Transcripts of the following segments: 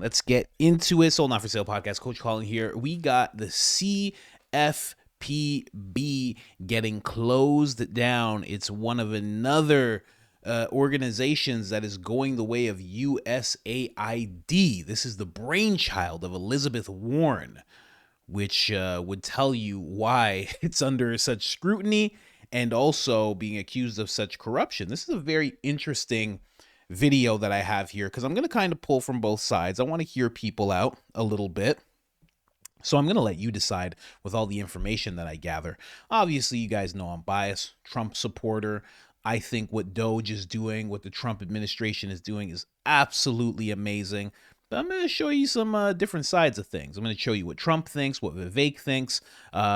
Let's get into it. Sold Not For Sale podcast. Coach Colin here. We got the CFPB getting closed down. It's one of another organizations that is going the way of USAID. This is the brainchild of Elizabeth Warren, which would tell you why it's under such scrutiny and also being accused of such corruption. This is a very interesting video that I have here because I'm going to kind of pull from both sides. I want to hear people out a little bit. So I'm going to let you decide with all the information that I gather. Obviously, you guys know I'm biased, Trump supporter. I think what DOGE is doing, what the Trump administration is doing is absolutely amazing. But I'm going to show you some different sides of things. I'm going to show you what Trump thinks, what Vivek thinks,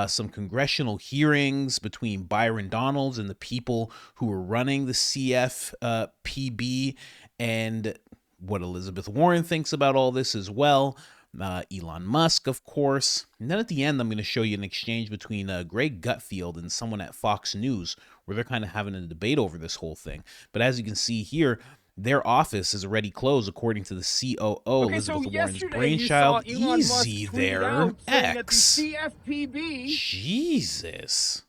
some congressional hearings between Byron Donalds and the people who are running the CFPB, and what Elizabeth Warren thinks about all this as well. Elon Musk, of course. And then at the end, I'm going to show you an exchange between Greg Gutfeld and someone at Fox News, where they're kind of having a debate over this whole thing. But as you can see here, their office is already closed, according to the COO, Elizabeth Warren's brainchild. Easy there, X. The CFPB. Jesus.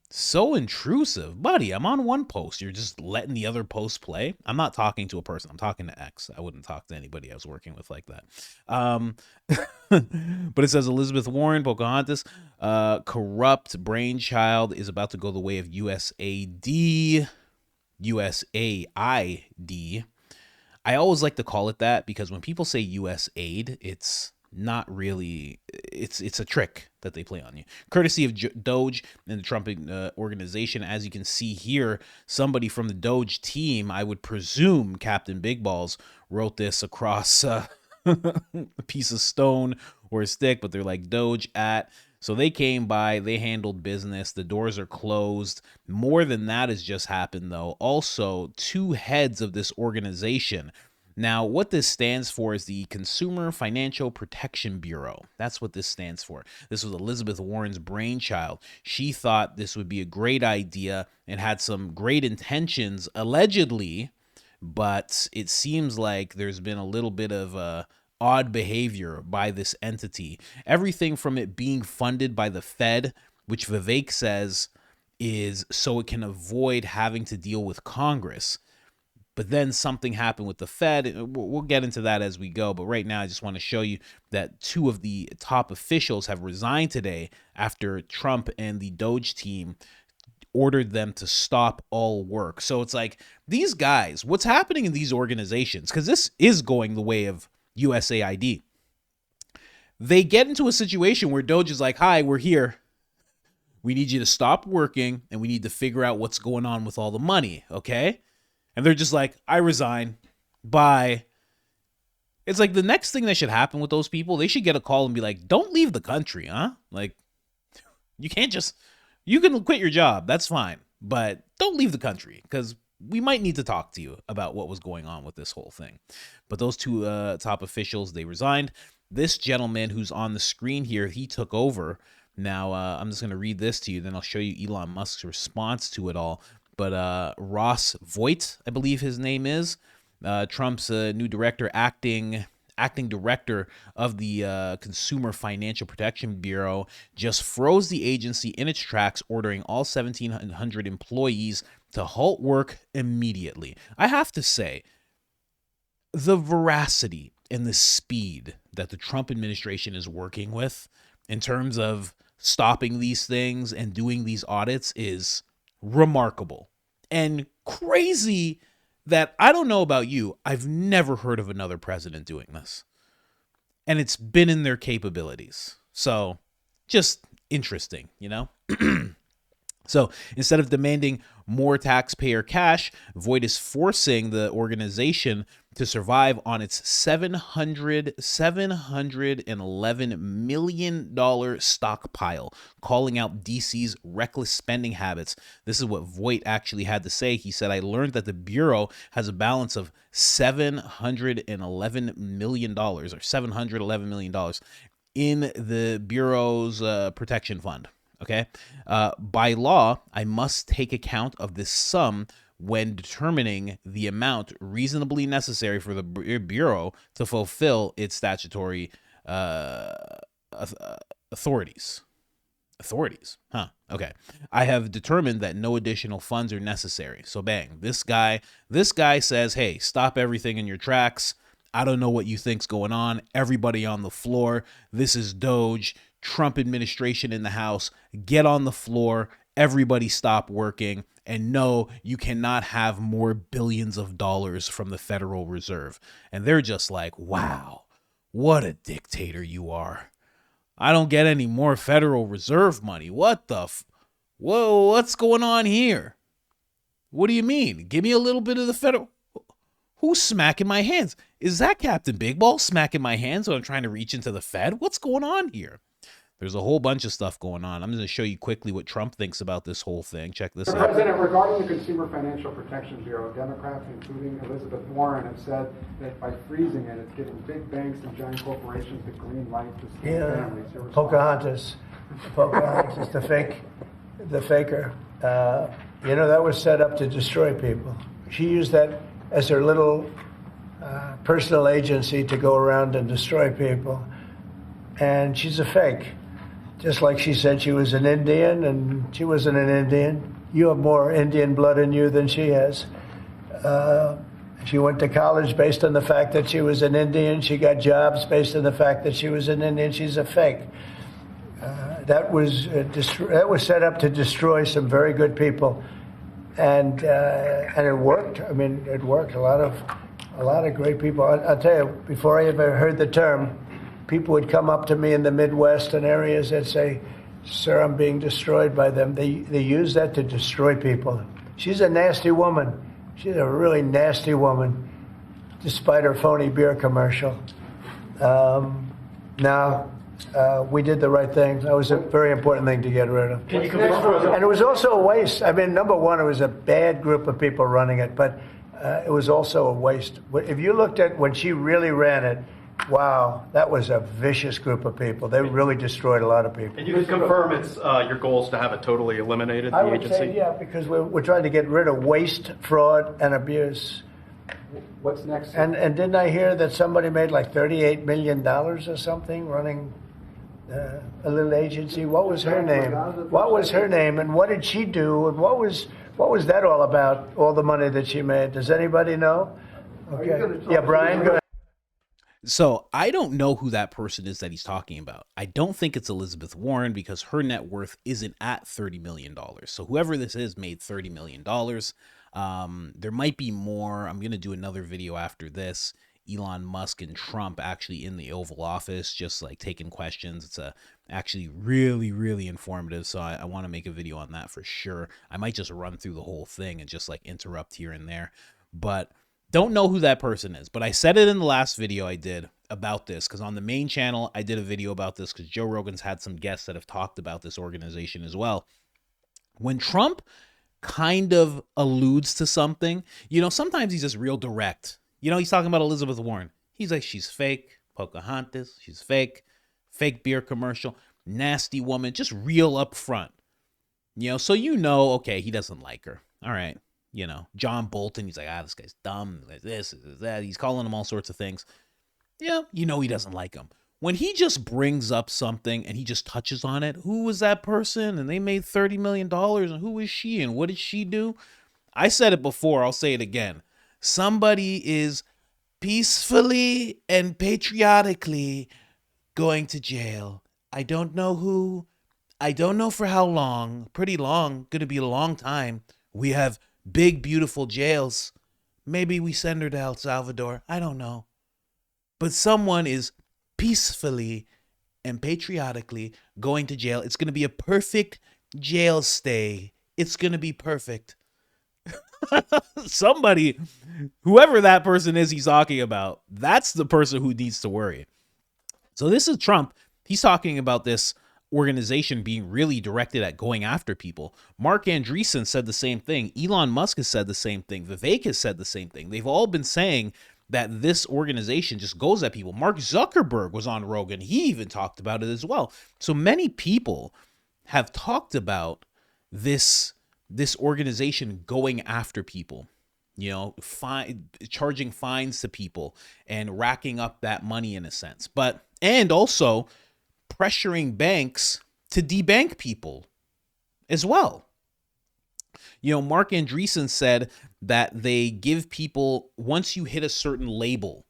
So intrusive. Buddy, I'm on one post. You're just letting the other post play. I'm not talking to a person. I'm talking to X. I wouldn't talk to anybody I was working with like that. But it says Elizabeth Warren, Pocahontas, corrupt brainchild is about to go the way of USAID. USAID. I always like to call it that because when people say USAID, it's not really, it's a trick that they play on you. Courtesy of DOGE and the Trump organization. As you can see here, somebody from the DOGE team, I would presume Captain Big Balls, wrote this across a piece of stone or a stick, but they're like DOGE at. So they came by, they handled business. The doors are closed. More than that has just happened, though. Also, two heads of this organization. Now, what this stands for is the Consumer Financial Protection Bureau. That's what this stands for. This was Elizabeth Warren's brainchild. She thought this would be a great idea and had some great intentions, allegedly, but it seems like there's been a little bit of odd behavior by this entity. Everything from it being funded by the Fed, which Vivek says is so it can avoid having to deal with Congress. But then something happened with the Fed. We'll get into that as we go. But right now, I just want to show you that two of the top officials have resigned today after Trump and the DOGE team ordered them to stop all work. So it's like, these guys, what's happening in these organizations, because this is going the way of USAID. They get into a situation where DOGE is like, hi, we're here. We need you to stop working and we need to figure out what's going on with all the money, okay? And they're just like, I resign. Bye. It's like the next thing that should happen with those people, they should get a call and be like, don't leave the country, huh? Like, you can't just, you can quit your job. That's fine. But don't leave the country because we might need to talk to you about what was going on with this whole thing. But those two top officials, they resigned. This gentleman who's on the screen here, he took over. Now, I'm just going to read this to you. Then I'll show you Elon Musk's response to it all. But Ross Voigt, I believe his name is, Trump's new director, acting director of the Consumer Financial Protection Bureau, just froze the agency in its tracks, ordering all 1,700 employees to halt work immediately. I have to say, the veracity and the speed that the Trump administration is working with in terms of stopping these things and doing these audits is remarkable and crazy that I don't know about you. I've never heard of another president doing this. And it's been in their capabilities. So just interesting, you know? So instead of demanding more taxpayer cash, Voight is forcing the organization to survive on its $711 million stockpile, calling out DC's reckless spending habits. This is what Voight actually had to say. He said, I learned that the Bureau has a balance of $711 million or $711 million in the Bureau's protection fund. Okay. By law, I must take account of this sum when determining the amount reasonably necessary for the Bureau to fulfill its statutory authorities. Authorities, huh? Okay. I have determined that no additional funds are necessary. So bang, this guy says, hey, stop everything in your tracks. I don't know what you think's going on. Everybody on the floor. This is DOGE. Trump administration in the House. Get on the floor. Everybody stop working. And no, you cannot have more billions of dollars from the Federal Reserve. And they're just like, wow, what a dictator you are. I don't get any more Federal Reserve money. What the whoa, what's going on here? What do you mean? Give me a little bit of the federal. Who's smacking my hands? Is that Captain Big Ball smacking my hands when I'm trying to reach into the Fed? What's going on here? There's a whole bunch of stuff going on. I'm going to show you quickly what Trump thinks about this whole thing. Check this out. President, regarding the Consumer Financial Protection Bureau, Democrats, including Elizabeth Warren, have said that by freezing it, it's giving big banks and giant corporations the green light to scam families. Pocahontas, the faker. That was set up to destroy people. She used that as her little personal agency to go around and destroy people. And she's a fake. Just like she said she was an Indian, and she wasn't an Indian. You have more Indian blood in you than she has. She went to college based on the fact that she was an Indian. She got jobs based on the fact that she was an Indian. She's a fake. That was set up to destroy some very good people, and it worked. I mean, it worked. A lot of great people. I'll tell you, before I ever heard the term, people would come up to me in the Midwest and areas that say, "Sir, I'm being destroyed by them." They use that to destroy people. She's a nasty woman. She's a really nasty woman, despite her phony beer commercial. We did the right thing. That was a very important thing to get rid of. And it was also a waste. I mean, number one, it was a bad group of people running it, but it was also a waste. If you looked at when she really ran it, wow, that was a vicious group of people. They really destroyed a lot of people. And you can confirm it's your goal is to have it totally eliminated, the agency? Say, yeah, because we're trying to get rid of waste, fraud, and abuse. What's next? And didn't I hear that somebody made like $38 million or something running a little agency? What was her name? What was her name? And what did she do? And what was that all about? All the money that she made? Does anybody know? Okay. Yeah, Brian, go ahead. So I don't know who that person is that he's talking about. I don't think it's Elizabeth Warren because her net worth isn't at $30 million. So whoever this is made $30 million. There might be more. I'm going to do another video after this. Elon Musk and Trump actually in the Oval Office, just like taking questions. It's actually really, really informative. So I want to make a video on that for sure. I might just run through the whole thing and just like interrupt here and there. But don't know who that person is, but I said it in the last video I did about this because on the main channel, I did a video about this because Joe Rogan's had some guests that have talked about this organization as well. When Trump kind of alludes to something, sometimes he's just real direct. He's talking about Elizabeth Warren. He's like, she's fake, Pocahontas, she's fake beer commercial, nasty woman, just real upfront. So okay, he doesn't like her. All right. John Bolton, he's like, this guy's dumb, this, that. He's calling him all sorts of things. Yeah, he doesn't like him. When he just brings up something and he just touches on it, who was that person? And they made $30 million. And who is she? And what did she do? I said it before. I'll say it again. Somebody is peacefully and patriotically going to jail. I don't know who. I don't know for how long. Pretty long. Going to be a long time. We have big, beautiful jails. Maybe we send her to El Salvador. I don't know. But someone is peacefully and patriotically going to jail. It's going to be a perfect jail stay. It's going to be perfect. Somebody, whoever that person is he's talking about, that's the person who needs to worry. So this is Trump. He's talking about this organization being really directed at going after people. Mark Andreessen said the same thing. Elon Musk has said the same thing. Vivek has said the same thing. They've all been saying that this organization just goes at people. Mark Zuckerberg was on Rogan. He even talked about it as well. So many people have talked about this this organization going after people, you know, charging fines to people and racking up that money in a sense, and also pressuring banks to debank people as well. You know, Mark Andreessen said that they give people, once you hit a certain label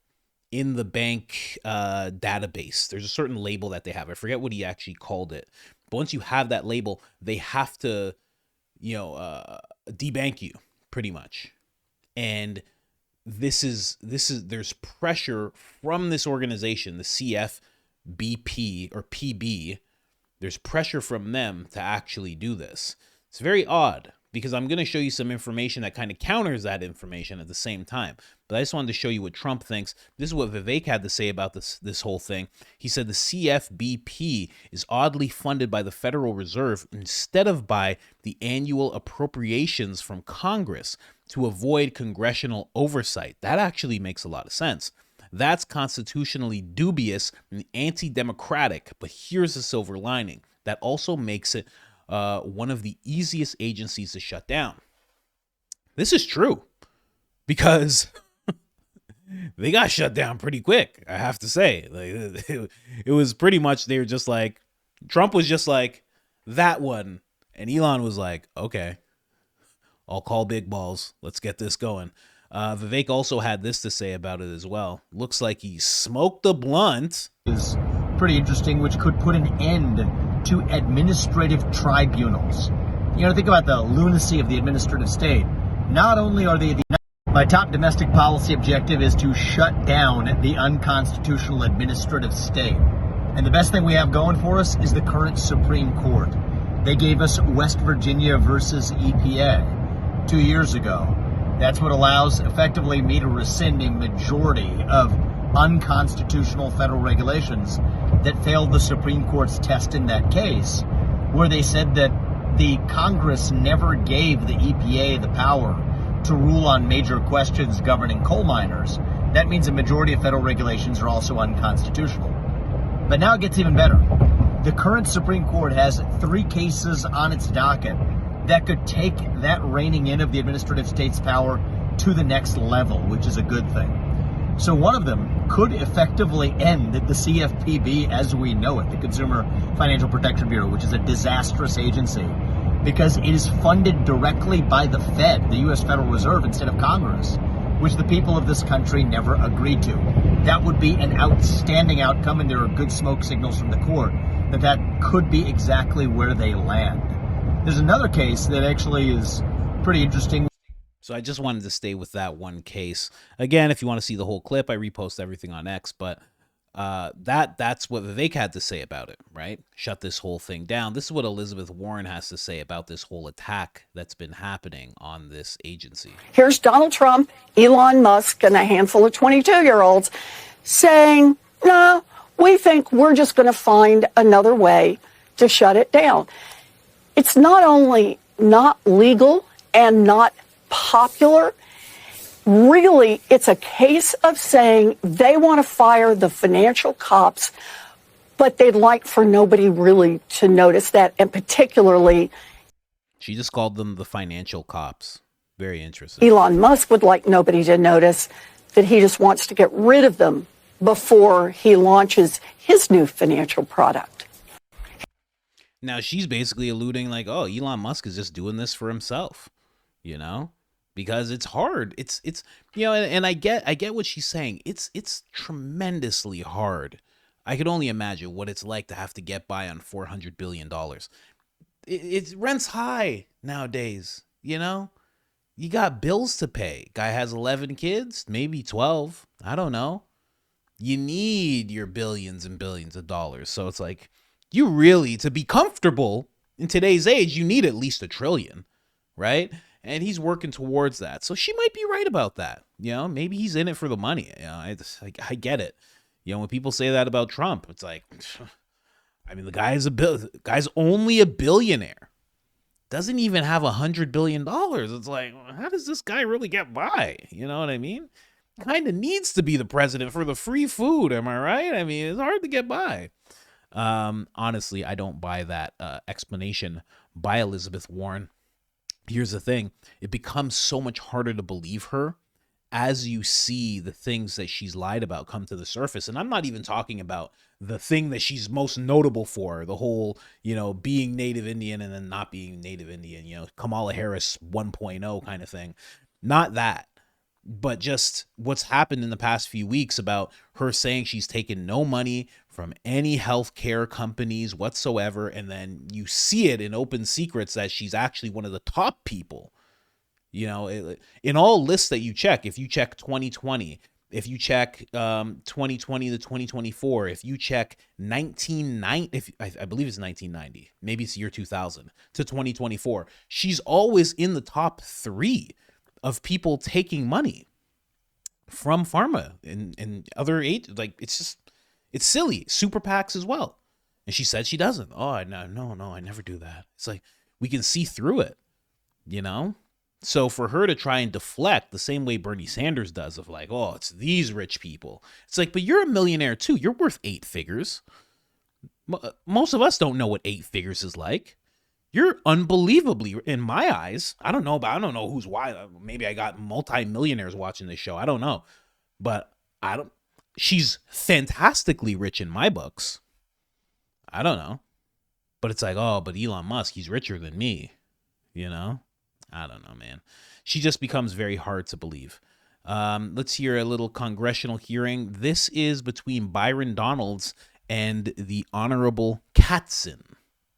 in the bank database, there's a certain label that they have. I forget what he actually called it. But once you have that label, they have to, you know, debank you pretty much. And there's pressure from this organization, the CFBP or PB. There's pressure from them to actually do this. It's very odd, because I'm going to show you some information that kind of counters that information at the same time. But I just wanted to show you what Trump thinks. This is what Vivek had to say about this whole thing. He said the CFBP is oddly funded by the Federal Reserve instead of by the annual appropriations from Congress to avoid congressional oversight. That actually makes a lot of sense. That's constitutionally dubious and anti-democratic, but here's the silver lining. That also makes it one of the easiest agencies to shut down. This is true, because they got shut down pretty quick, I have to say. Like, it was pretty much, they were just like, Trump was just like, that one, and Elon was like, okay, I'll call big balls. Let's get this going. Vivek also had this to say about it as well. Looks like he smoked a blunt. Is pretty interesting, which could put an end to administrative tribunals. You know, think about the lunacy of the administrative state. Not only are they my top domestic policy objective is to shut down the unconstitutional administrative state. And the best thing we have going for us is the current Supreme Court. They gave us West Virginia versus EPA 2 years ago. That's what allows effectively me to rescind a majority of unconstitutional federal regulations that failed the Supreme Court's test in that case, where they said that the Congress never gave the EPA the power to rule on major questions governing coal miners. That means a majority of federal regulations are also unconstitutional. But now it gets even better. The current Supreme Court has 3 cases on its docket that could take that reining in of the administrative state's power to the next level, which is a good thing. So one of them could effectively end the CFPB as we know it, the Consumer Financial Protection Bureau, which is a disastrous agency, because it is funded directly by the Fed, the U.S. Federal Reserve, instead of Congress, which the people of this country never agreed to. That would be an outstanding outcome, and there are good smoke signals from the court that that could be exactly where they land. There's another case that actually is pretty interesting. So I just wanted to stay with that one case. Again, if you want to see the whole clip, I repost everything on X, but that's what Vivek had to say about it, right? Shut this whole thing down. This is what Elizabeth Warren has to say about this whole attack that's been happening on this agency. Here's Donald Trump, Elon Musk, and a handful of 22-year-olds saying, no, we think we're just going to find another way to shut it down. It's not only not legal and not popular, really, it's a case of saying they want to fire the financial cops, but they'd like for nobody really to notice that, and particularly... She just called them the financial cops. Very interesting. Elon Musk would like nobody to notice that he just wants to get rid of them before he launches his new financial product. Now, she's basically alluding like, oh, Elon Musk is just doing this for himself, you know? Because it's hard. It's you know, and I get what she's saying. It's tremendously hard. I could only imagine what it's like to have to get by on $400 billion. It's rent's high nowadays, you know? You got bills to pay. Guy has 11 kids, maybe 12. I don't know. You need your billions and billions of dollars. So it's like, you really, to be comfortable in today's age, you need at least $1 trillion, right? And he's working towards that. So she might be right about that. You know, maybe he's in it for the money. You know, I get it. You know, when people say that about Trump, it's like, I mean, the guy's only a billionaire. Doesn't even have $100 billion. It's like, how does this guy really get by? You know what I mean? Kind of needs to be the president for the free food. Am I right? I mean, it's hard to get by. Honestly, I don't buy that explanation by Elizabeth Warren. here's the thing. It becomes so much harder to believe her as you see the things that she's lied about come to the surface. And I'm not even talking about the thing that she's most notable for, the whole, being Native Indian and then not being Native Indian, Kamala Harris 1.0 kind of thing. Not that, but just what's happened in the past few weeks about her saying she's taken no money from any healthcare companies whatsoever. And then you see it in open secrets that she's actually one of the top people. In all lists that you check, if you check 2020, if you check 2020 to 2024, if you check 1990, I believe it's 1990, maybe it's year 2000 to 2024, she's always in the top 3 of people taking money from pharma and other aid. Like, it's silly. Super PACs as well. And she said she doesn't. Oh, no, I never do that. It's like, we can see through it, So for her to try and deflect the same way Bernie Sanders does of like, oh, it's these rich people. It's like, but you're a millionaire too. You're worth 8 figures. Most of us don't know what 8 figures is like. You're unbelievably, in my eyes, I don't know who's why. Maybe I got multi-millionaires watching this show. I don't know. But she's fantastically rich in my books. I don't know. But it's like, oh, but Elon Musk, he's richer than me. I don't know, man. She just becomes very hard to believe. Let's hear a little congressional hearing. This is between Byron Donalds and the Honorable Katzen.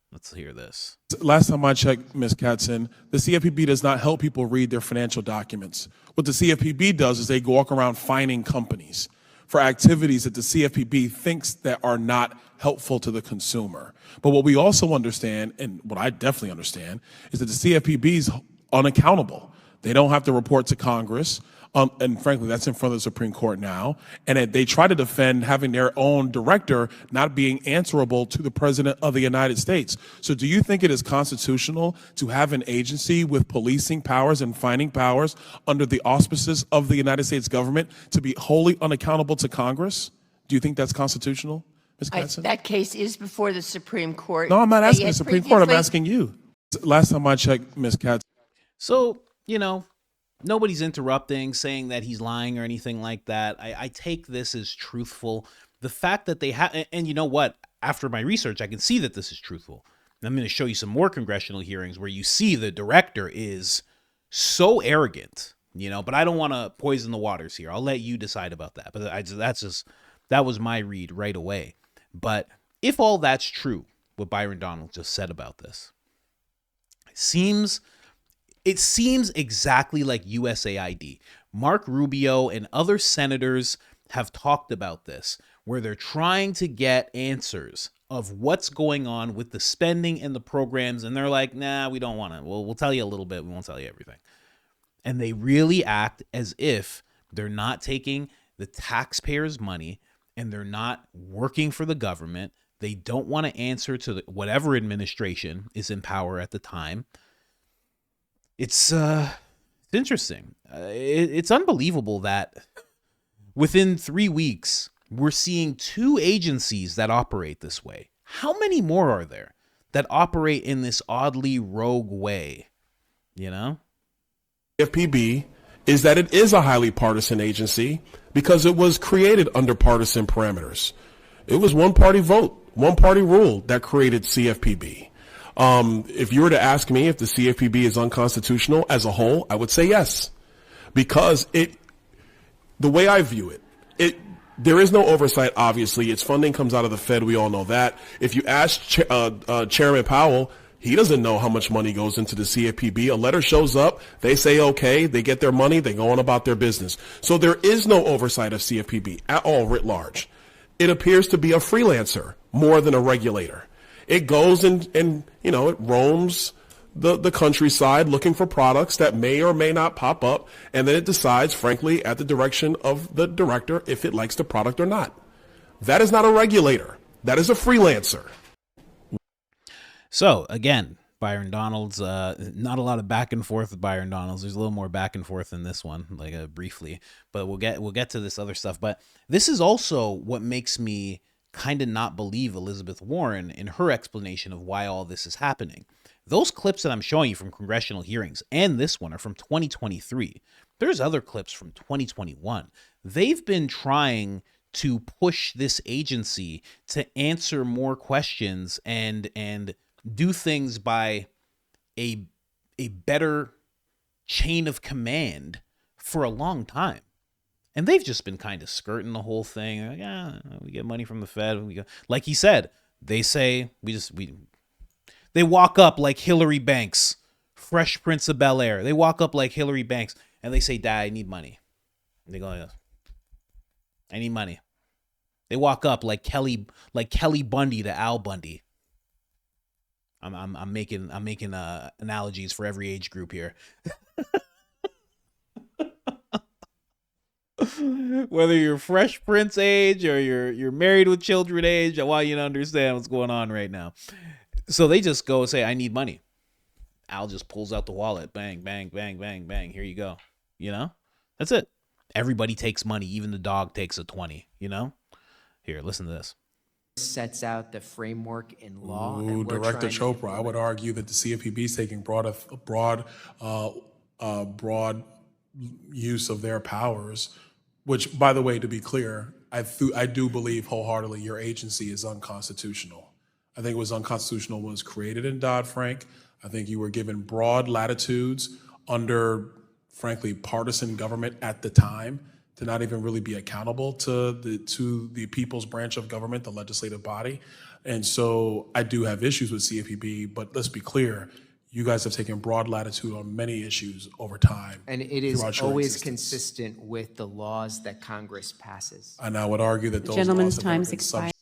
Let's hear this. Last time I checked, Ms. Katzen, the CFPB does not help people read their financial documents. What the CFPB does is they walk around fining companies for activities that the CFPB thinks that are not helpful to the consumer. But what we also understand, and what I definitely understand, is that the CFPB is unaccountable. They don't have to report to Congress. And frankly, that's in front of the Supreme Court now. And they try to defend having their own director not being answerable to the President of the United States. So do you think it is constitutional to have an agency with policing powers and fining powers under the auspices of the United States government to be wholly unaccountable to Congress? Do you think that's constitutional, Ms. Katzen? That case is before the Supreme Court. No, I'm not asking the Supreme Court. I'm asking you. Last time I checked, Ms. Katzen. So, nobody's interrupting, saying that he's lying or anything like that. I take this as truthful. The fact that they have, and you know what? After my research, I can see that this is truthful. And I'm going to show you some more congressional hearings where you see the director is so arrogant, but I don't want to poison the waters here. I'll let you decide about that. But that was my read right away. But if all that's true, what Byron Donalds just said about this, it seems exactly like USAID. Mark Rubio and other senators have talked about this, where they're trying to get answers of what's going on with the spending and the programs. And they're like, nah, we don't want to. We'll tell you a little bit. We won't tell you everything. And they really act as if they're not taking the taxpayers' money and they're not working for the government. They don't want to answer to whatever administration is in power at the time. It's interesting. It's unbelievable that within 3 weeks, we're seeing 2 agencies that operate this way. How many more are there that operate in this oddly rogue way? CFPB is that it is a highly partisan agency because it was created under partisan parameters. It was one-party vote, one-party rule that created CFPB. If you were to ask me if the CFPB is unconstitutional as a whole, I would say yes, because the way I view it, there is no oversight. Obviously, its funding comes out of the Fed. We all know that. If you ask Chairman Powell, he doesn't know how much money goes into the CFPB. A letter shows up, they say okay, they get their money, they go on about their business. So there is no oversight of CFPB at all, writ large. It appears to be a freelancer more than a regulator. It goes and it roams the countryside looking for products that may or may not pop up, and then it decides, frankly, at the direction of the director if it likes the product or not. That is not a regulator. That is a freelancer. So, again, Byron Donalds, not a lot of back and forth with Byron Donalds. There's a little more back and forth in this one, briefly, but we'll get to this other stuff. But this is also what makes me kind of not believe Elizabeth Warren in her explanation of why all this is happening. Those clips that I'm showing you from congressional hearings and this one are from 2023. There's other clips from 2021. They've been trying to push this agency to answer more questions and do things by a better chain of command for a long time. And they've just been kind of skirting the whole thing. Like, yeah, we get money from the Fed. Like he said, they say they walk up like Hillary Banks, Fresh Prince of Bel-Air. They walk up like Hillary Banks and they say, Dad, I need money. And they go, yeah, I need money. They walk up like Kelly Bundy to Al Bundy. I'm making analogies for every age group here. Whether you're Fresh Prince age or you're married with children age, I want you to understand what's going on right now. So they just go say, I need money. Al just pulls out the wallet. Bang, bang, bang, bang, bang. Here you go. You know? That's it. Everybody takes money. Even the dog takes a 20, you know? Here, listen to this. Sets out the framework in law. Ooh, Director Chopra, I would argue that the CFPB is taking broad use of their powers, which, by the way, to be clear, I do believe wholeheartedly your agency is unconstitutional. I think it was unconstitutional when it was created in Dodd-Frank. I think you were given broad latitudes under, frankly, partisan government at the time to not even really be accountable to the people's branch of government, the legislative body. And so I do have issues with CFPB, but let's be clear, you guys have taken broad latitude on many issues over time. And it is always consistent with the laws that Congress passes. And I would argue that those Gentlemen's laws have time's been expired.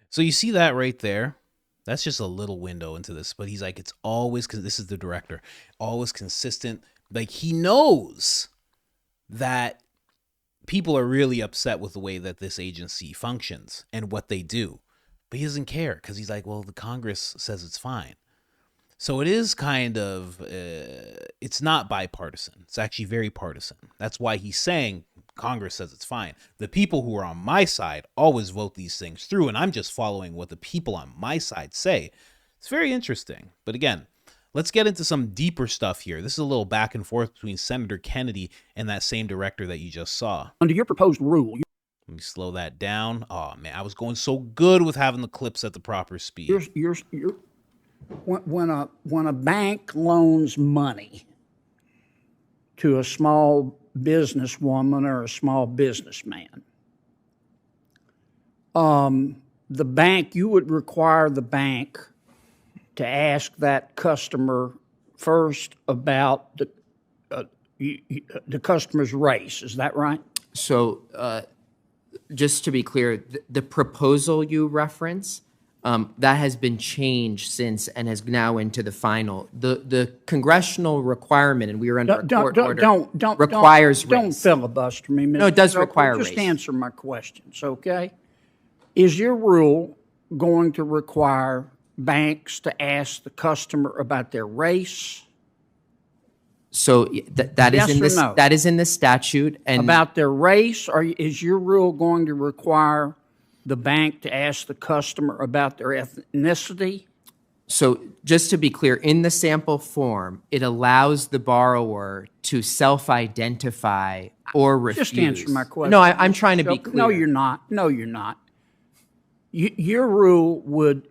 So you see that right there? That's just a little window into this. But he's like, it's always, because this is the director, always consistent. Like, he knows that people are really upset with the way that this agency functions and what they do. But he doesn't care because he's like, well, the Congress says it's fine. So it is kind of, it's not bipartisan. It's actually very partisan. That's why he's saying Congress says it's fine. The people who are on my side always vote these things through, and I'm just following what the people on my side say. It's very interesting. But again, let's get into some deeper stuff here. This is a little back and forth between Senator Kennedy and that same director that you just saw. Under your proposed rule, let me slow that down. Oh, man, I was going so good with having the clips at the proper speed. when a bank loans money to a small businesswoman or a small businessman, the bank, you would require the bank to ask that customer first about the customer's race. Is that right? So just to be clear, the proposal you reference, that has been changed since and has now into the final. The congressional requirement, and we are under a court order, requires race. Don't filibuster me, Mr. No, it does require race. Just answer my questions, okay? Is your rule going to require banks to ask the customer about their race? So that is in this. No? That is in the statute. And about their race, or is your rule going to require the bank to ask the customer about their ethnicity? So just to be clear, in the sample form, it allows the borrower to self-identify or refuse. Just answer my question. No, I'm trying to be clear. No, you're not. No, you're not. Your rule would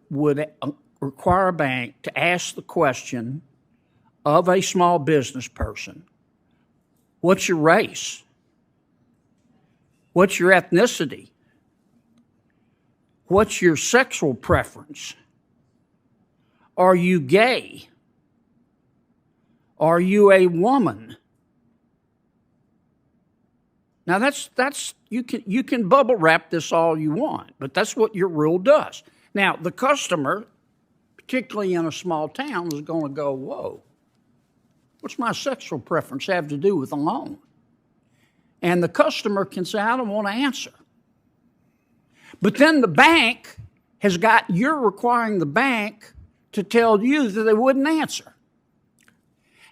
require a bank to ask the question of a small business person, what's your race? What's your ethnicity? What's your sexual preference? Are you gay? Are you a woman? Now that's you can bubble wrap this all you want, but that's what your rule does. Now the customer, particularly in a small town, is going to go, whoa, what's my sexual preference have to do with a loan? And the customer can say, I don't want to answer. But then the bank you're requiring the bank to tell you that they wouldn't answer.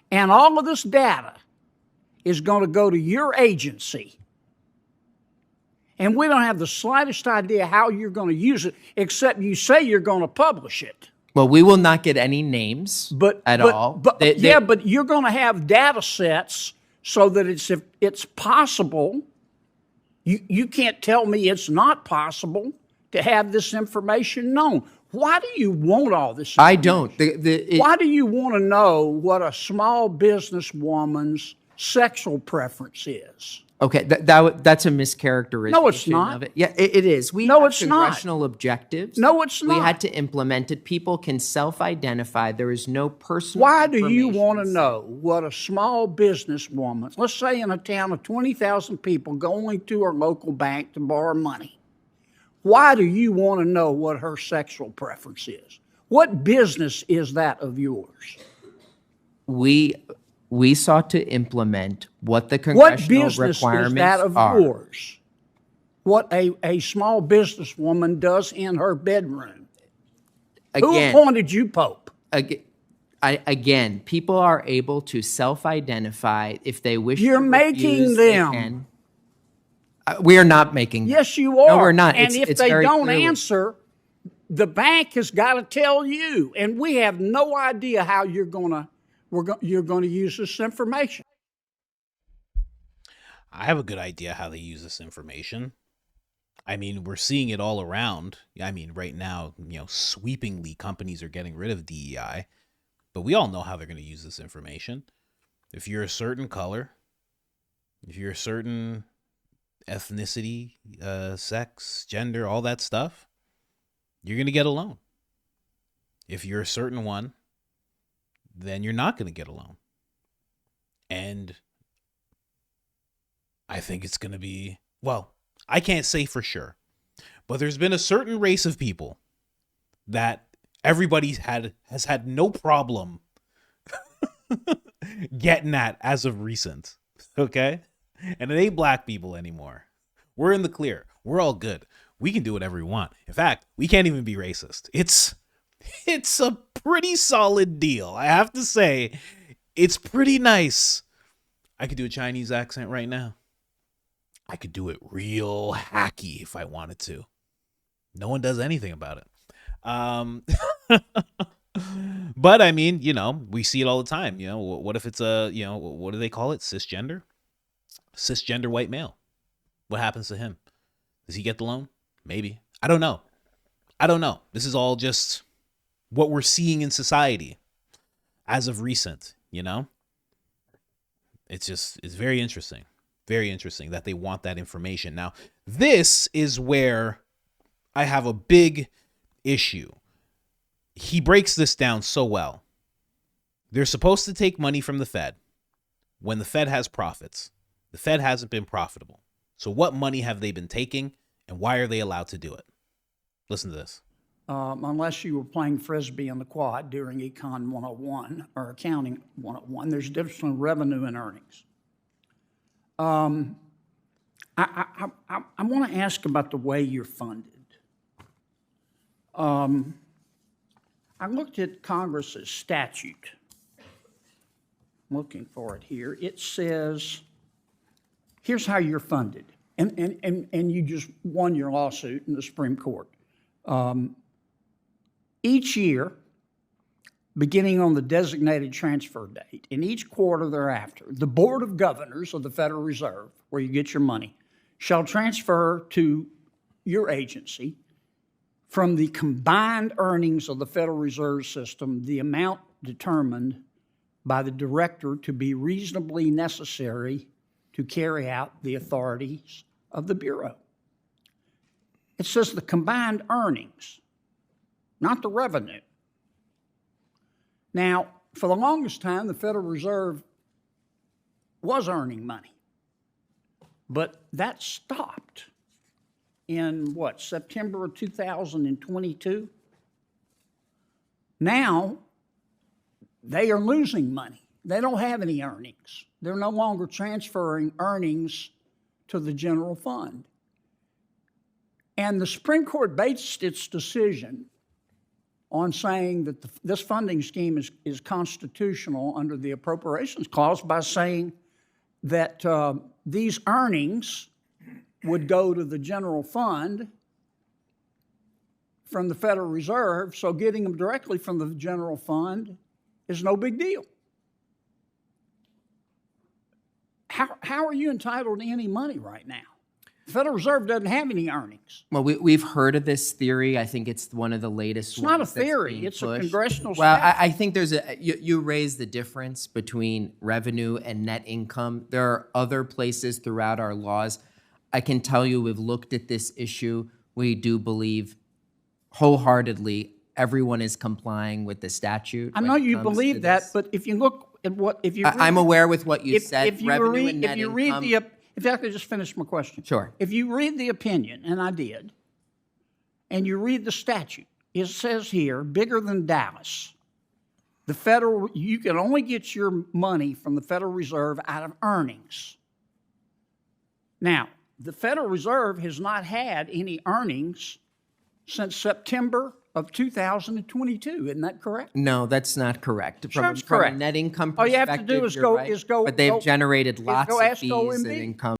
And all of this data is going to go to your agency. And we don't have the slightest idea how you're going to use it, except you say you're going to publish it. Well, we will not get any names at all. But you're going to have data sets so that if it's possible, you can't tell me it's not possible to have this information known. Why do you want all this information? I don't. Why do you want to know what a small business woman's sexual preference is? Okay, that's a mischaracterization. No, it's not. Of it. Yeah, it is. We No, have it's congressional objectives. No, it's not. We had to implement it. People can self-identify. There is no personal. Why do you want to know what a small business woman, let's say in a town of 20,000 people, going to her local bank to borrow money? Why do you want to know what her sexual preference is? What business is that of yours? We sought to implement what the congressional requirements are. What business is that of yours? What a small businesswoman does in her bedroom? Who appointed you Pope? Again, people are able to self-identify if they wish. You're to making refuse, them. We are not making them. Yes, you are. No, we're not. And if it's they very don't clearly. answer, the bank has got to tell you, and we have no idea how you're going to use this information. I have a good idea how they use this information. I mean, we're seeing it all around. I mean, right now, sweepingly companies are getting rid of DEI, but we all know how they're going to use this information. If you're a certain color, if you're a certain ethnicity, sex, gender, all that stuff, you're going to get a loan. If you're a certain one, then you're not going to get a loan. And I think it's going to be, well, I can't say for sure, but there's been a certain race of people that everybody has had no problem getting at as of recent, okay? And it ain't black people anymore. We're in the clear. We're all good. We can do whatever we want. In fact, we can't even be racist. It's a pretty solid deal. I have to say, it's pretty nice. I could do a Chinese accent right now. I could do it real hacky if I wanted to. No one does anything about it. But I mean, we see it all the time. What if it's what do they call it? Cisgender? Cisgender white male. What happens to him? Does he get the loan? Maybe. I don't know. This is all just what we're seeing in society as of recent, It's very interesting. Very interesting that they want that information. Now, this is where I have a big issue. He breaks this down so well. They're supposed to take money from the Fed when the Fed has profits. The Fed hasn't been profitable. So what money have they been taking, and why are they allowed to do it? Listen to this. Unless you were playing Frisbee on the quad during Econ 101 or Accounting 101, there's a difference between revenue and earnings. I want to ask about the way you're funded. I looked at Congress's statute. I'm looking for it here. It says, here's how you're funded. And you just won your lawsuit in the Supreme Court. Each year, beginning on the designated transfer date, in each quarter thereafter, the Board of Governors of the Federal Reserve, where you get your money, shall transfer to your agency from the combined earnings of the Federal Reserve System the amount determined by the director to be reasonably necessary to carry out the authorities of the Bureau. It says the combined earnings, not the revenue. Now, for the longest time, the Federal Reserve was earning money, but that stopped in September of 2022? Now, they are losing money. They don't have any earnings. They're no longer transferring earnings to the general fund. And the Supreme Court based its decision on saying that this funding scheme is constitutional under the Appropriations Clause by saying that these earnings would go to the general fund from the Federal Reserve, so getting them directly from the general fund is no big deal. How are you entitled to any money right now? The Federal Reserve doesn't have any earnings. Well, we've heard of this theory. I think it's one of the latest It's not a ones that's theory. being It's a pushed. congressional Well, statute. I think there's you raised the difference between revenue and net income. There are other places throughout our laws. I can tell you we've looked at this issue. We do believe wholeheartedly everyone is complying with the statute. I when know it you comes to believe that, this. but if you look at what, if you I'm aware with what you said. if you Revenue read, and net if you income. read the, if I could just finish my question. Sure. If you read the opinion, and I did, and you read the statute, it says here, bigger than Dallas. The federal, you can only get your money from the Federal Reserve out of earnings. Now, the Federal Reserve has not had any earnings since September of 2022. Isn't that correct? No, that's not correct. Sure, it's From correct. a net income All you perspective, have to do is you're go- right. is go- But they've go- generated is lots go of ask fees OMB. and income.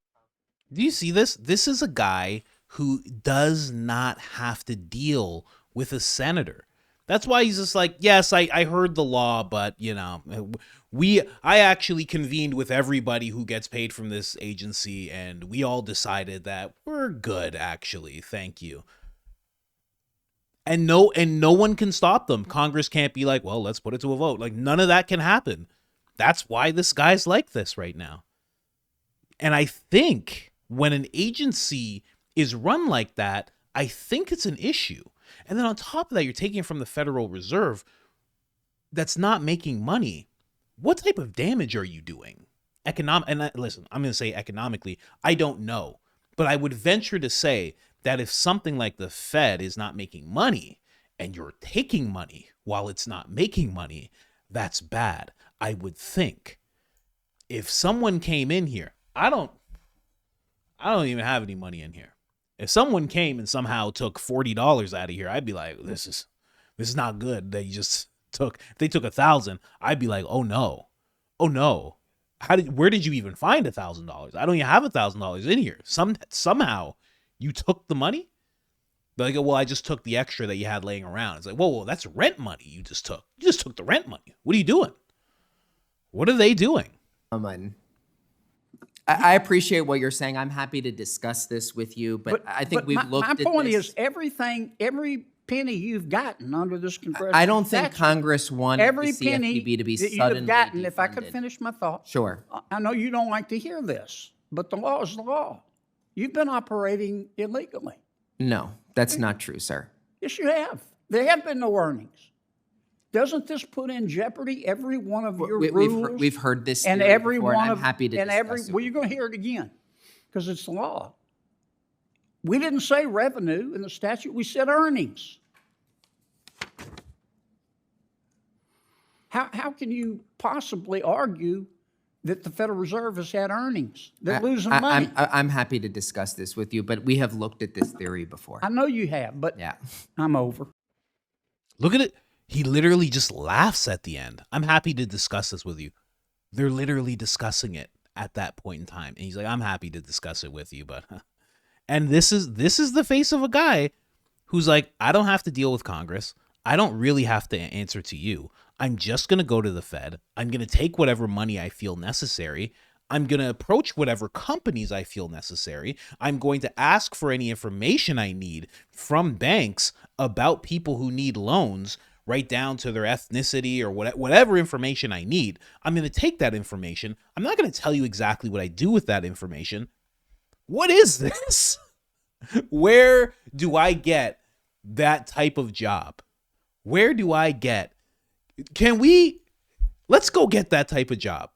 Do you see this? This is a guy who does not have to deal with a senator. That's why he's just like, yes, I heard the law, but you know, I actually convened with everybody who gets paid from this agency, and we all decided that we're good, actually. Thank you. And no one can stop them. Congress can't be like, well, let's put it to a vote. Like, none of that can happen. That's why this guy's like this right now. And I think when an agency is run like that, I think it's an issue. And then on top of that, you're taking it from the Federal Reserve that's not making money. What type of damage are you doing? Listen, I'm going to say economically, I don't know. But I would venture to say that if something like the Fed is not making money and you're taking money while it's not making money, that's bad. I would think if someone came in here, I don't even have any money in here. If someone came and somehow took $40 out of here, I'd be like, this is not good. They just took, if they took 1,000, I'd be like, oh no. Where did you even find $1,000? I don't even have $1,000 in here. Somehow you took the money. They're like, well, I just took the extra that you had laying around. It's like, whoa, that's rent money you just took. You just took the rent money. What are you doing? What are they doing? I appreciate what you're saying. I'm happy to discuss this with you, but I think we've looked at this. My point is, every penny you've gotten under this congressional I don't think statute, Congress wanted every the penny CFPB to be that you suddenly have gotten, if I could defunded. finish my thought. Sure. I know you don't like to hear this, but the law is the law. You've been operating illegally. No, that's not true, sir. Yes, you have. There have been no earnings. Doesn't this put in jeopardy every one of your rules? We've heard this and theory every before, one and I'm of happy to and discuss it. well, you're going to hear it again because it's the law. We didn't say revenue in the statute. We said earnings. How can you possibly argue that the Federal Reserve has had earnings? They're losing money. I'm happy to discuss this with you, but we have looked at this theory before. I know you have, but Yeah. I'm over. Look at it. He literally just laughs at the end. I'm happy to discuss this with you. They're literally discussing it at that point in time. And he's like, I'm happy to discuss it with you, but and this is the face of a guy who's like, I don't have to deal with Congress. I don't really have to answer to you. I'm just going to go to the Fed. I'm going to take whatever money I feel necessary. I'm going to approach whatever companies I feel necessary. I'm going to ask for any information I need from banks about people who need loans, right down to their ethnicity or whatever information I need. I'm going to take that information. I'm not going to tell you exactly what I do with that information. What is this? Where do I get that type of job? Where do I get? Let's go get that type of job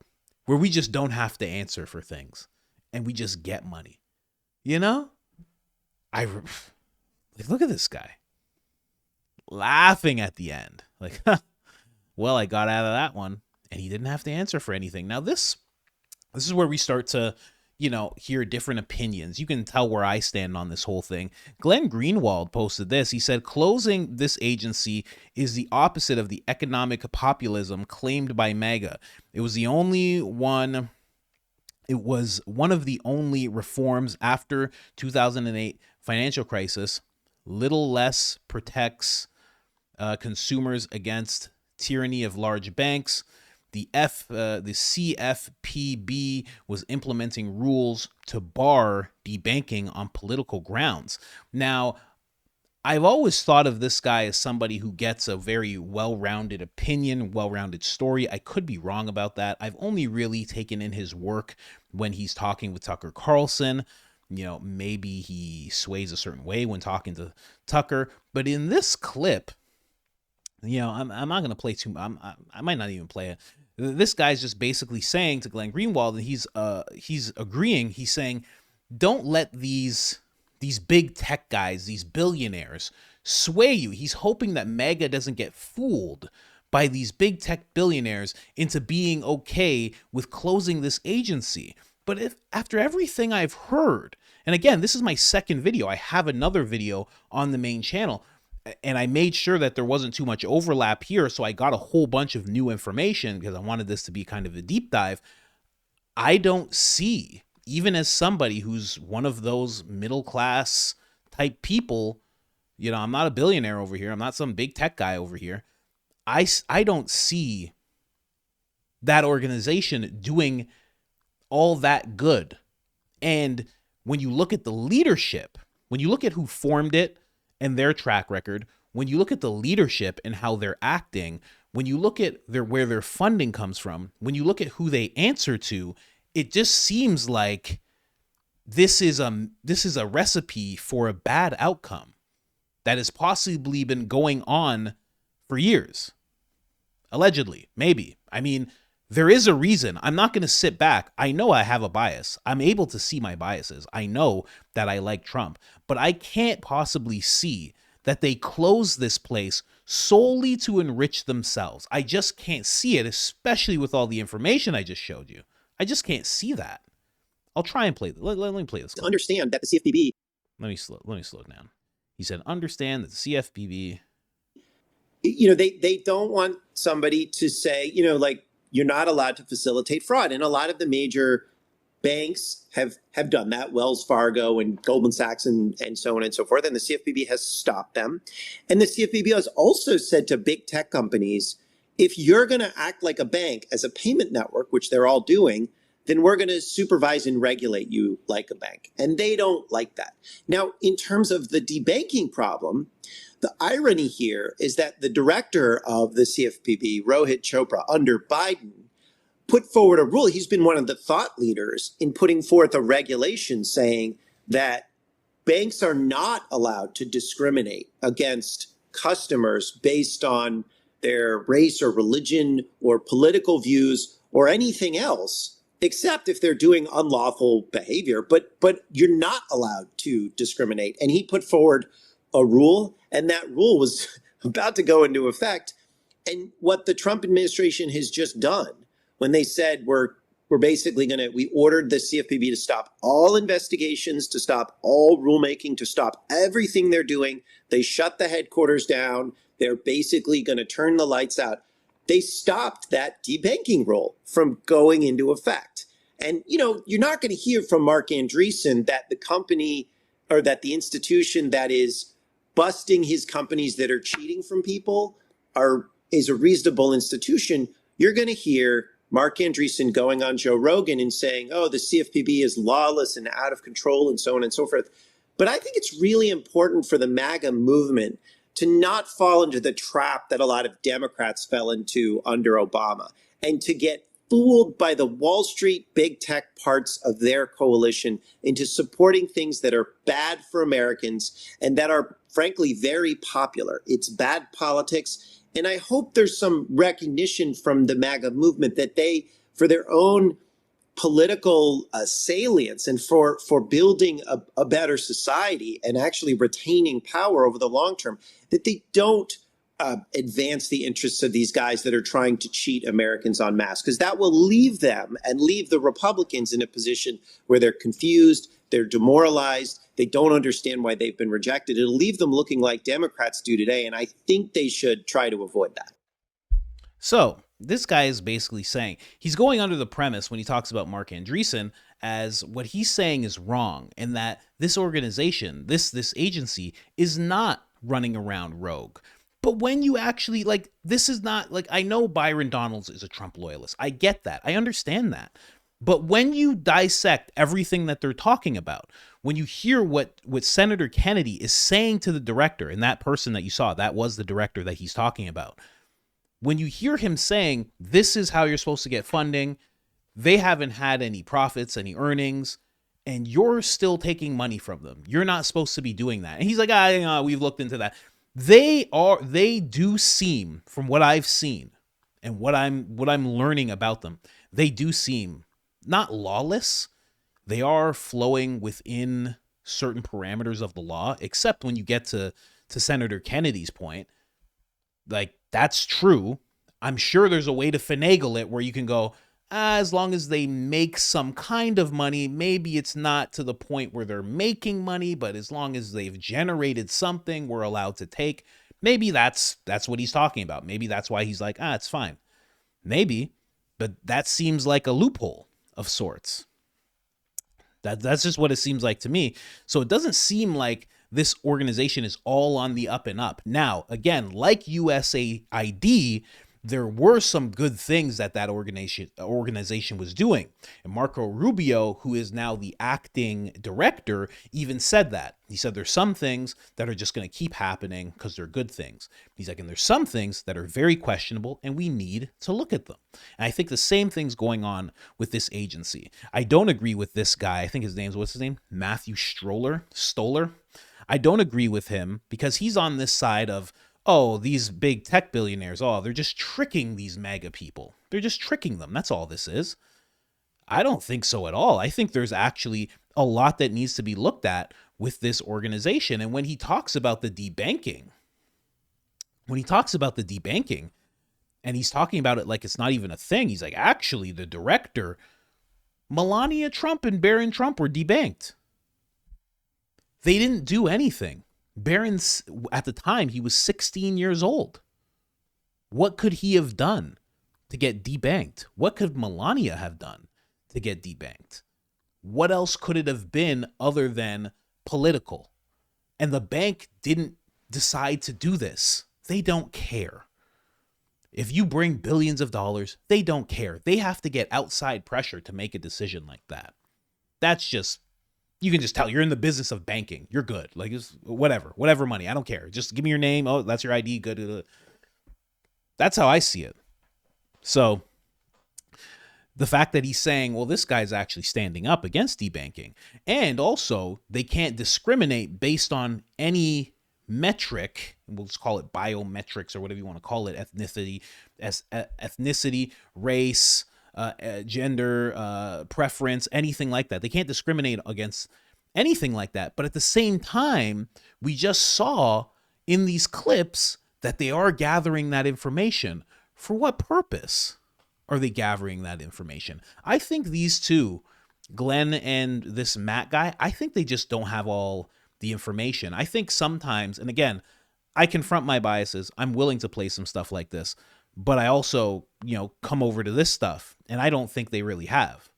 where we just don't have to answer for things and we just get money. You know? Look at this guy. Laughing at the end. Like, well, I got out of that one and he didn't have to answer for anything. Now this is where we start to, hear different opinions. You can tell where I stand on this whole thing. Glenn Greenwald posted this. He said, closing this agency is the opposite of the economic populism claimed by MAGA. It was one of the only reforms after 2008 financial crisis little less protects consumers against tyranny of large banks. The CFPB was implementing rules to bar debanking on political grounds. Now, I've always thought of this guy as somebody who gets a very well-rounded opinion, well-rounded story. I could be wrong about that. I've only really taken in his work when he's talking with Tucker Carlson. You know, maybe he sways a certain way when talking to Tucker. But in this clip, you know, I'm not going to play I might not even play it. This guy's just basically saying to Glenn Greenwald, and he's agreeing. He's saying, don't let these big tech guys, these billionaires, sway you. He's hoping that MAGA doesn't get fooled by these big tech billionaires into being okay with closing this agency. But if after everything I've heard, and again, this is my second video, I have another video on the main channel, and I made sure that there wasn't too much overlap here, so I got a whole bunch of new information because I wanted this to be kind of a deep dive. I don't see, even as somebody who's one of those middle class type people, you know, I'm not a billionaire over here. I'm not some big tech guy over here. I don't see that organization doing all that good. And when you look at the leadership, when you look at who formed it and their track record, when you look at the leadership and how they're acting, when you look at where their funding comes from, when you look at who they answer to, it just seems like this is a recipe for a bad outcome that has possibly been going on for years. Allegedly, maybe. I mean, there is a reason. I'm not going to sit back. I know I have a bias. I'm able to see my biases. I know that I like Trump, but I can't possibly see that they close this place solely to enrich themselves. I just can't see it, especially with all the information I just showed you. I just can't see that. I'll try and play. Let me play this. To understand that the CFPB. Let me slow it down. He said, understand that the CFPB. You know, they don't want somebody to say, you know, like, you're not allowed to facilitate fraud. And a lot of the major banks have done that, Wells Fargo and Goldman Sachs and so on and so forth. And the CFPB has stopped them. And the CFPB has also said to big tech companies, if you're going to act like a bank as a payment network, which they're all doing, then we're going to supervise and regulate you like a bank. And they don't like that. Now, in terms of the debanking problem, the irony here is that the director of the CFPB, Rohit Chopra, under Biden, put forward a rule. He's been one of the thought leaders in putting forth a regulation saying that banks are not allowed to discriminate against customers based on their race or religion or political views or anything else, except if they're doing unlawful behavior. But you're not allowed to discriminate. And he put forward a rule, and that rule was about to go into effect. And what the Trump administration has just done when they said we're basically we ordered the CFPB to stop all investigations, to stop all rulemaking, to stop everything they're doing. They shut the headquarters down. They're basically going to turn the lights out. They stopped that debanking rule from going into effect. And, you know, you're not going to hear from Mark Andreessen that the company or that the institution that is busting his companies that are cheating from people is a reasonable institution. You're going to hear Mark Andreessen going on Joe Rogan and saying, oh, the CFPB is lawless and out of control and so on and so forth. But I think it's really important for the MAGA movement to not fall into the trap that a lot of Democrats fell into under Obama and to get fooled by the Wall Street big tech parts of their coalition into supporting things that are bad for Americans and that are, frankly, very popular. It's bad politics. And I hope there's some recognition from the MAGA movement that they, for their own political salience and for building a better society and actually retaining power over the long term, that they don't advance the interests of these guys that are trying to cheat Americans en masse, because that will leave them and leave the Republicans in a position where they're confused, they're demoralized, they don't understand why they've been rejected. It'll leave them looking like Democrats do today, and I think they should try to avoid that. So this guy is basically saying, he's going under the premise when he talks about Mark Andreessen as what he's saying is wrong, and that this organization, this agency is not running around rogue. But when you actually, like, this is not, like, I know Byron Donalds is a Trump loyalist. I get that. I understand that. But when you dissect everything that they're talking about, when you hear what Senator Kennedy is saying to the director, and that person that you saw, that was the director that he's talking about. When you hear him saying, this is how you're supposed to get funding, they haven't had any profits, any earnings, and you're still taking money from them. You're not supposed to be doing that. And he's like, we've looked into that. They do seem, from what I've seen and what I'm learning about them, they do seem not lawless. They are flowing within certain parameters of the law, except when you get to Senator Kennedy's point. Like, that's true. I'm sure there's a way to finagle it where you can go, as long as they make some kind of money, maybe it's not to the point where they're making money, but as long as they've generated something, we're allowed to take. Maybe that's what he's talking about. Maybe that's why he's like, it's fine. Maybe, but that seems like a loophole of sorts. That's just what it seems like to me. So it doesn't seem like this organization is all on the up and up. Now, again, like USAID, there were some good things that organization was doing. And Marco Rubio, who is now the acting director, even said that. He said there's some things that are just going to keep happening because they're good things. He's like, and there's some things that are very questionable and we need to look at them. And I think the same thing's going on with this agency. I don't agree with this guy. I think what's his name? Matthew Stoller. I don't agree with him because he's on this side of, these big tech billionaires, they're just tricking these MAGA people. They're just tricking them. That's all this is. I don't think so at all. I think there's actually a lot that needs to be looked at with this organization. And when he talks about the debanking, and he's talking about it like it's not even a thing, he's like, actually, the director, Melania Trump and Barron Trump were debanked. They didn't do anything. Barron's, at the time, he was 16 years old. What could he have done to get debanked? What could Melania have done to get debanked? What else could it have been other than political? And the bank didn't decide to do this. They don't care. If you bring billions of dollars, they don't care. They have to get outside pressure to make a decision like that. That's just... You can just tell you're in the business of banking. You're good. Like, it's whatever money. I don't care. Just give me your name. Oh, that's your ID. Good. That's how I see it. So the fact that he's saying, well, this guy's actually standing up against debanking, and also they can't discriminate based on any metric. We'll just call it biometrics or whatever you want to call it. Ethnicity, race, gender, preference, anything like that. They can't discriminate against anything like that. But at the same time, we just saw in these clips that they are gathering that information. For what purpose are they gathering that information? I think these two, Glenn and this Matt guy, I think they just don't have all the information. I think sometimes, and again, I confront my biases. I'm willing to play some stuff like this. But I also, come over to this stuff, and I don't think they really have.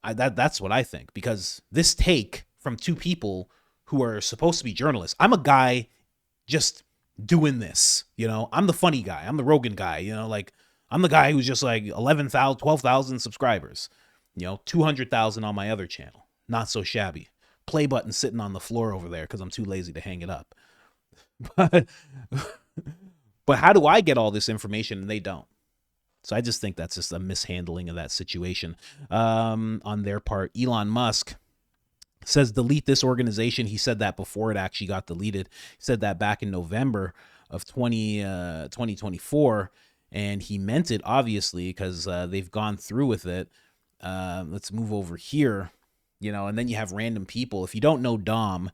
That's what I think, because this take from two people who are supposed to be journalists. I'm a guy just doing this, I'm the funny guy. I'm the Rogan guy, I'm the guy who's just like 11,000, 12,000 subscribers, 200,000 on my other channel. Not so shabby. Play button sitting on the floor over there because I'm too lazy to hang it up. But how do I get all this information and they don't? So I just think that's just a mishandling of that situation on their part. Elon Musk says delete this organization. He said that before it actually got deleted. He said that back in November of 2024, and he meant it, obviously, because they've gone through with it. Let's move over here, and then you have random people. If you don't know Dom,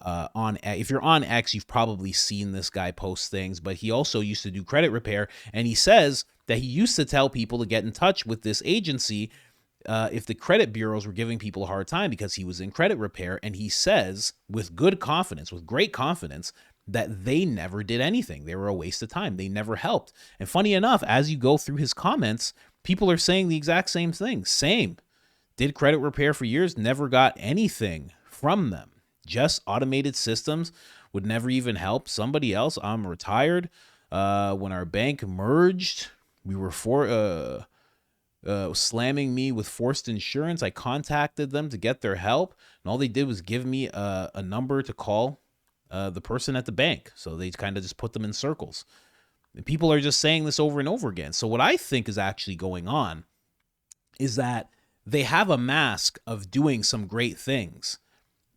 if you're on X, you've probably seen this guy post things, but he also used to do credit repair, and he says that he used to tell people to get in touch with this agency if the credit bureaus were giving people a hard time because he was in credit repair, and he says with great confidence, that they never did anything. They were a waste of time. They never helped. And funny enough, as you go through his comments, people are saying the exact same thing. Did credit repair for years, never got anything from them. Just automated systems would never even help somebody else. I'm retired. When our bank merged, we were slamming me with forced insurance. I contacted them to get their help, and all they did was give me a number to call the person at the bank. So they kind of just put them in circles. And people are just saying this over and over again. So what I think is actually going on is that they have a mask of doing some great things,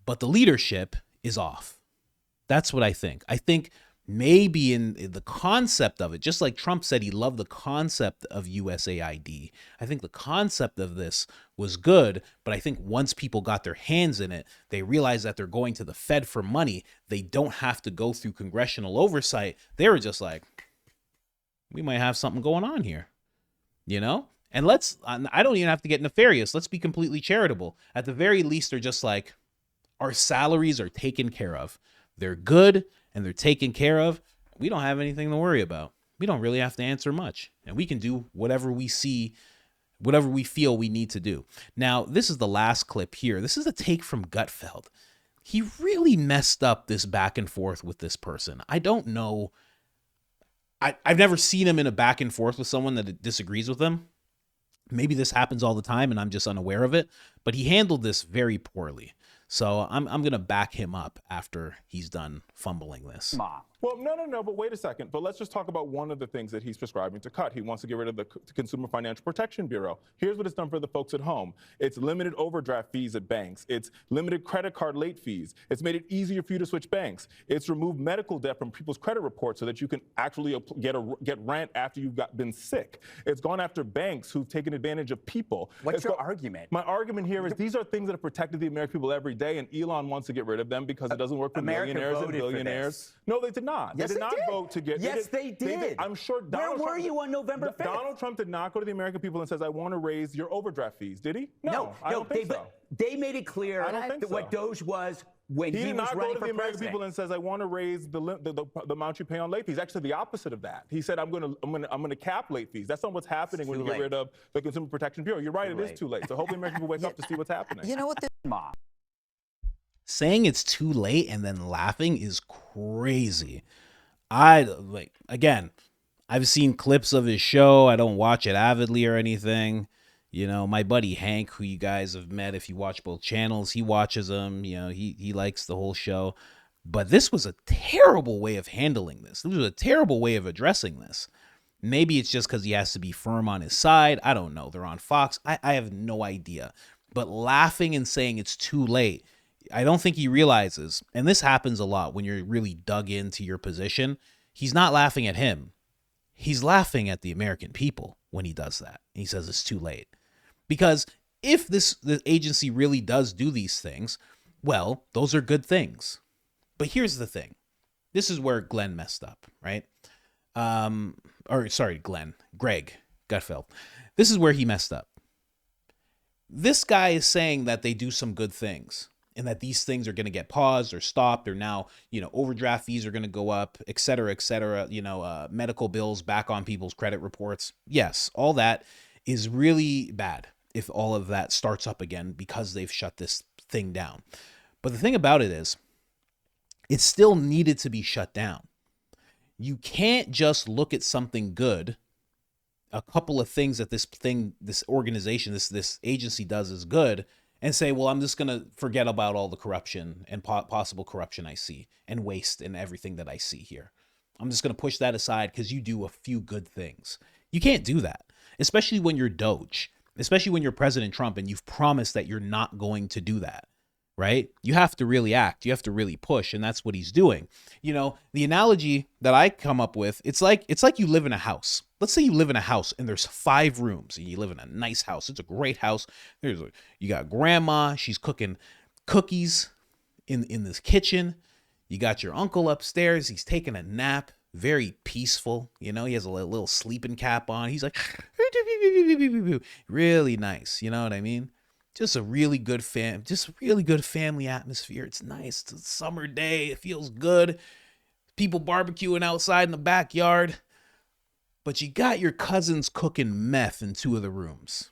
but the leadership is off. That's what I think. I think maybe in the concept of it, just like Trump said he loved the concept of USAID, I think the concept of this was good, but I think once people got their hands in it, they realized that they're going to the Fed for money. They don't have to go through congressional oversight. They were just like, we might have something going on here, you know? And I don't even have to get nefarious. Let's be completely charitable. At the very least, they're just like, our salaries are taken care of. They're good and they're taken care of. We don't have anything to worry about. We don't really have to answer much. And we can do whatever we see, whatever we feel we need to do. Now, this is the last clip here. This is a take from Gutfeld. He really messed up this back and forth with this person. I don't know. I've never seen him in a back and forth with someone that disagrees with him. Maybe this happens all the time and I'm just unaware of it, but he handled this very poorly. So I'm going to back him up after he's done fumbling this. Well, no, but wait a second. But let's just talk about one of the things that he's prescribing to cut. He wants to get rid of the Consumer Financial Protection Bureau. Here's what it's done for the folks at home. It's limited overdraft fees at banks. It's limited credit card late fees. It's made it easier for you to switch banks. It's removed medical debt from people's credit reports so that you can actually get rent after you've been sick. It's gone after banks who've taken advantage of people. What's your argument? My argument here is these are things that have protected the American people every day, and Elon wants to get rid of them because it doesn't work for millionaires and billionaires. No, they did not. Yes, they did not vote to get. Yes, they did. I'm sure. Where were you on November 5th? Donald Trump did not go to the American people and says, "I want to raise your overdraft fees." Did he? No, I don't think so. They made it clear that what DOGE was when he did was not running go to for the American president. people and says, "I want to raise the amount you pay on late fees." Actually, the opposite of that. He said, "I'm going to cap late fees." That's not what's happening when you get rid of the Consumer Protection Bureau. You're right; it is too late. So hopefully, American people wake up to see what's happening. You know what? Saying it's too late and then laughing is crazy. I've seen clips of his show. I don't watch it avidly or anything. You know, my buddy Hank, who you guys have met if you watch both channels, he watches them. You know, he likes the whole show. But this was a terrible way of handling this. This was a terrible way of addressing this. Maybe it's just because he has to be firm on his side. I don't know. They're on Fox. I have no idea. But laughing and saying it's too late, I don't think he realizes, and this happens a lot when you're really dug into your position, he's not laughing at him. He's laughing at the American people when he does that. He says it's too late. Because if the agency really does do these things, well, those are good things. But here's the thing. This is where Glenn messed up, right? Greg Gutfeld. This is where he messed up. This guy is saying that they do some good things, and that these things are going to get paused or stopped, or now, overdraft fees are going to go up, et cetera, medical bills back on people's credit reports. Yes, all that is really bad if all of that starts up again because they've shut this thing down. But the thing about it is, it still needed to be shut down. You can't just look at something good, a couple of things that this organization, this agency does is good, and say, well, I'm just going to forget about all the corruption and possible corruption I see and waste and everything that I see here. I'm just going to push that aside because you do a few good things. You can't do that, especially when you're DOGE, especially when you're President Trump and you've promised that you're not going to do that, right? You have to really act. You have to really push, and that's what he's doing. The analogy that I come up with, it's like you live in a house. Let's say you live in a house and there's 5 rooms and you live in a nice house. It's a great house. You got grandma. She's cooking cookies in this kitchen. You got your uncle upstairs. He's taking a nap. Very peaceful. He has a little sleeping cap on. He's like, really nice. You know what I mean? Just a really good family atmosphere. It's nice. It's a summer day. It feels good. People barbecuing outside in the backyard. But you got your cousins cooking meth in 2 of the rooms.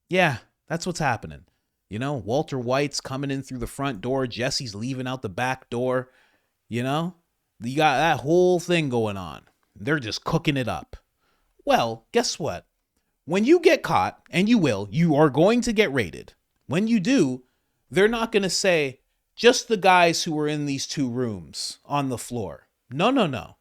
Yeah, That's what's happening. You know, Walter White's coming in through the front door. Jesse's leaving out the back door. You know, you got that whole thing going on. They're just cooking it up. Well, guess what? When you get caught, and you will, you are going to get raided. When you do, they're not going to say, just the guys who were in these 2 rooms on the floor. No, no, no.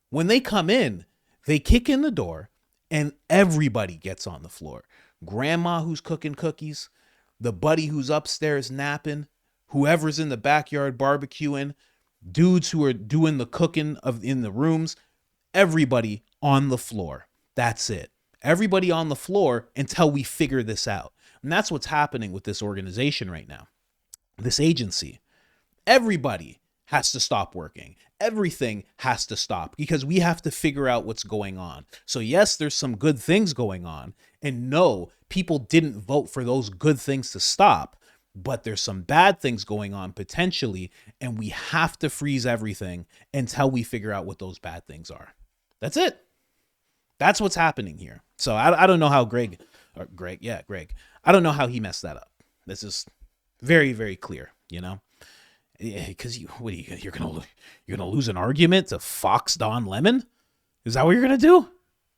When they come in, they kick in the door, and everybody gets on the floor. Grandma who's cooking cookies, the buddy who's upstairs napping, whoever's in the backyard barbecuing, dudes who are doing the cooking in the rooms, everybody on the floor. That's it. Everybody on the floor until we figure this out. And that's what's happening with this organization right now. This agency. Everybody has to stop working. Everything has to stop because we have to figure out what's going on. So yes, there's some good things going on. And no, people didn't vote for those good things to stop. But there's some bad things going on potentially. And we have to freeze everything until we figure out what those bad things are. That's it. That's what's happening here. So I don't know how Greg. I don't know how he messed that up. This is very, very clear, you know, because you're gonna lose an argument to Fox Don Lemon? Is that what you're gonna do?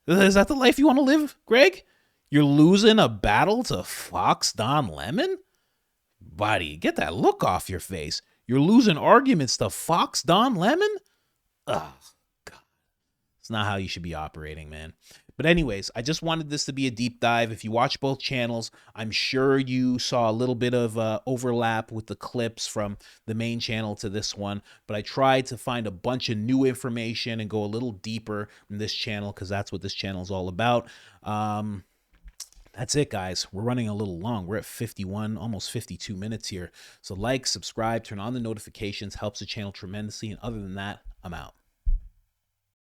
Is that the life you want to live, Greg? You're losing a battle to Fox Don Lemon? Buddy, get that look off your face. You're losing arguments to Fox Don Lemon? Ugh. It's not how you should be operating, man. But anyways, I just wanted this to be a deep dive. If you watch both channels, I'm sure you saw a little bit of overlap with the clips from the main channel to this one. But I tried to find a bunch of new information and go a little deeper in this channel because that's what this channel is all about. That's it, guys. We're running a little long. We're at 51, almost 52 minutes here. So like, subscribe, turn on the notifications. Helps the channel tremendously. And other than that, I'm out.